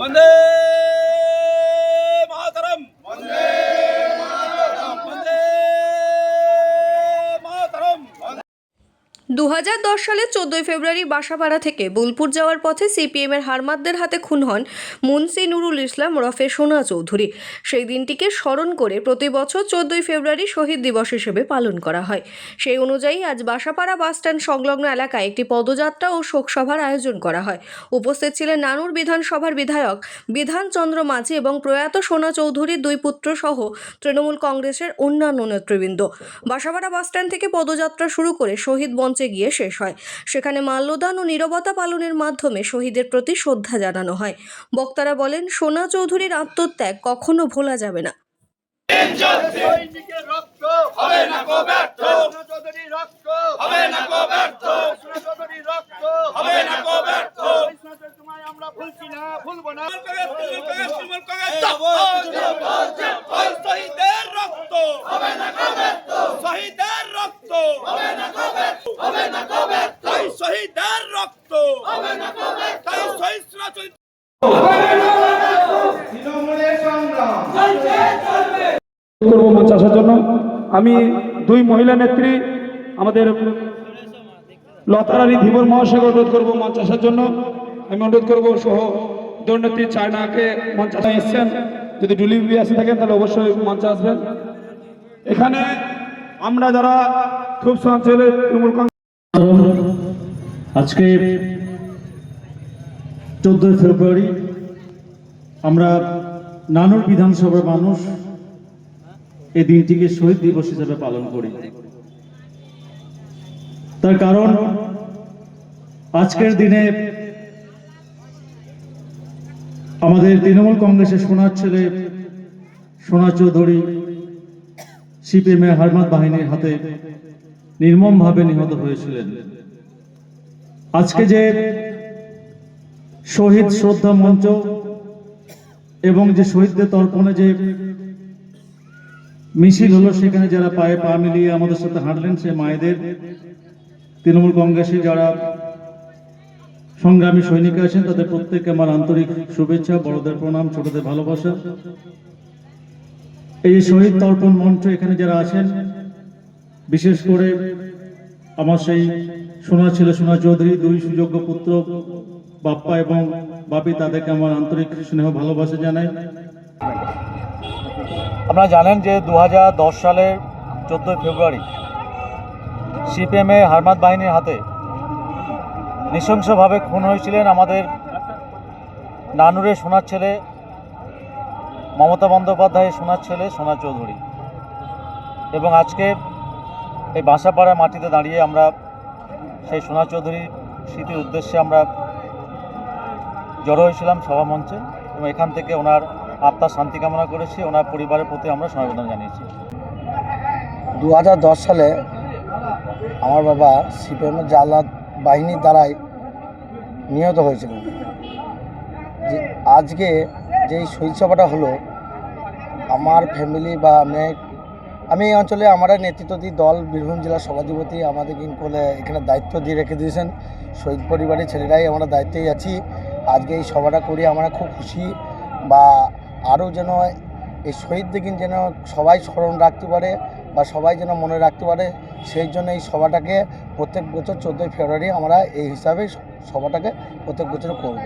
वंदे मातरम वंदे वंदे मातरम। 2010 সালে 14 ফেব্রুয়ারি বাসাপাড়া থেকে বোলপুর যাওয়ার পথে সিপিএমের হারমাতদের হাতে খুন হন মুন্সি নুরুল ইসলাম ওরফে সোনা চৌধুরী। সেই দিনটিকে স্মরণ করে প্রতি বছর 14 ফেব্রুয়ারি শহীদ দিবস হিসেবে পালন করা হয়। সেই অনুযায়ী আজ বাসাপাড়া বাসস্ট্যান্ড সংলগ্ন এলাকায় একটি পদযাত্রা ও শোকসভার আয়োজন করা হয়। উপস্থিত ছিলেন নানুর বিধানসভার বিধায়ক বিধানচন্দ্র মাঝি এবং প্রয়াত সোনা চৌধুরীর দুই পুত্র সহ তৃণমূল কংগ্রেসের অন্যান্য নেতৃবৃন্দ। বাসাপাড়া বাসস্ট্যান্ড থেকে পদযাত্রা শুরু করে শহীদ মঞ্চে গিয়ে শেষ হয়। সেখানে মাল্যদান ও নীরবতা পালনের মাধ্যমে শহীদের প্রতি শ্রদ্ধা জানানো হয়। বক্তারা বলেন, সোনা চৌধুরীর আত্মত্যাগ কখনো ভোলা যাবে না। করবো মঞ্চ আসার জন্য আমি দুই মহিলা নেত্রী আমাদের লতারানী ধীবর মহাশয়কে অনুরোধ করবো মঞ্চ আসার জন্য। আমি অনুরোধ করবো সহ দৌড়নেত্রী চায়নাকে মঞ্চ আসা এসছেন, যদি ডুলিবি আসে থাকেন তাহলে অবশ্যই মঞ্চে আসবেন। এখানে আমরা যারা খুব অঞ্চলের তৃণমূল আজকে 14 ফেব্রুয়ারি আমরা নানুর বিধানসভার মানুষ এই দিনটিকে শহীদ দিবস হিসেবে পালন করি। তার কারণ আজকের দিনে আমাদের তৃণমূল কংগ্রেসের সোনার ছেলে সোনা চৌধুরী সিপিএম এর হারমাত বাহিনীর হাতে নির্মমভাবে নিহত হয়েছিলেন। আজকে যে শহীদ শ্রদ্ধা মঞ্চ এবং যে শহীদদের তর্পণে যে মিছিল হলো, সেখানে যারা পায়ে পা মিলিয়ে আমাদের সাথে হাঁটলেন সে মায়েদের, তৃণমূল কংগ্রেসে যারা সংগ্রামী সৈনিক আছেন তাদের প্রত্যেককে আমার আন্তরিক শুভেচ্ছা, বড়দের প্রণাম, ছোটদের ভালোবাসা। এই শহীদ তর্পণ মঞ্চ এখানে যারা আছেন, বিশেষ করে আমার সেই সোনা ছেলে সোনা চৌধুরী দুই সুযোগ্য পুত্র বাপ্পা এবং বাপি, তাদেরকে আমার আন্তরিক স্নেহ ভালোবাসা জানাই। আপনারা জানেন যে 2010 সালের 14 ফেব্রুয়ারি সিপিএমে হারমাত বাহিনীর হাতে নৃশংসভাবে খুন হয়েছিলেন আমাদের নানুরের সোনার ছেলে, মমতা বন্দ্যোপাধ্যায়ের সোনার ছেলে সোনা চৌধুরী। এবং আজকে এই বাসাপাড়ার মাটিতে দাঁড়িয়ে আমরা সেই সোনা চৌধুরীর স্মৃতির উদ্দেশ্যে আমরা জড়ো হয়েছিলাম সভামঞ্চে এবং এখান থেকে ওনার আত্মার শান্তি কামনা করেছি, ওনার পরিবারের প্রতি আমরা সমবেদনা জানিয়েছি। 2010 সালে আমার বাবা সিপিএমের জালাদ বাহিনীর দ্বারাই নিহত হয়েছিলেন। যে আজকে যেই শহীদ সভাটা হলো, আমার ফ্যামিলি বা আমি এই অঞ্চলে আমার নেতৃত্ব দিই দল বীরভূম জেলার সভাধিপতি আমাদের এখানে দায়িত্ব দিয়ে রেখে দিয়েছেন। শহীদ পরিবারের ছেলেরাই আমরা দায়িত্বেই আছি। আজকে এই সভাটা করে আমরা খুব খুশি, বা আরও যেন এই শহীদদের যেন সবাই স্মরণ রাখতে পারে বা সবাই যেন মনে রাখতে পারে, সেই জন্য এই সভাটাকে প্রত্যেক বছর 14 ফেব্রুয়ারি আমরা এই হিসাবে সভাটাকে প্রত্যেক বছর করব।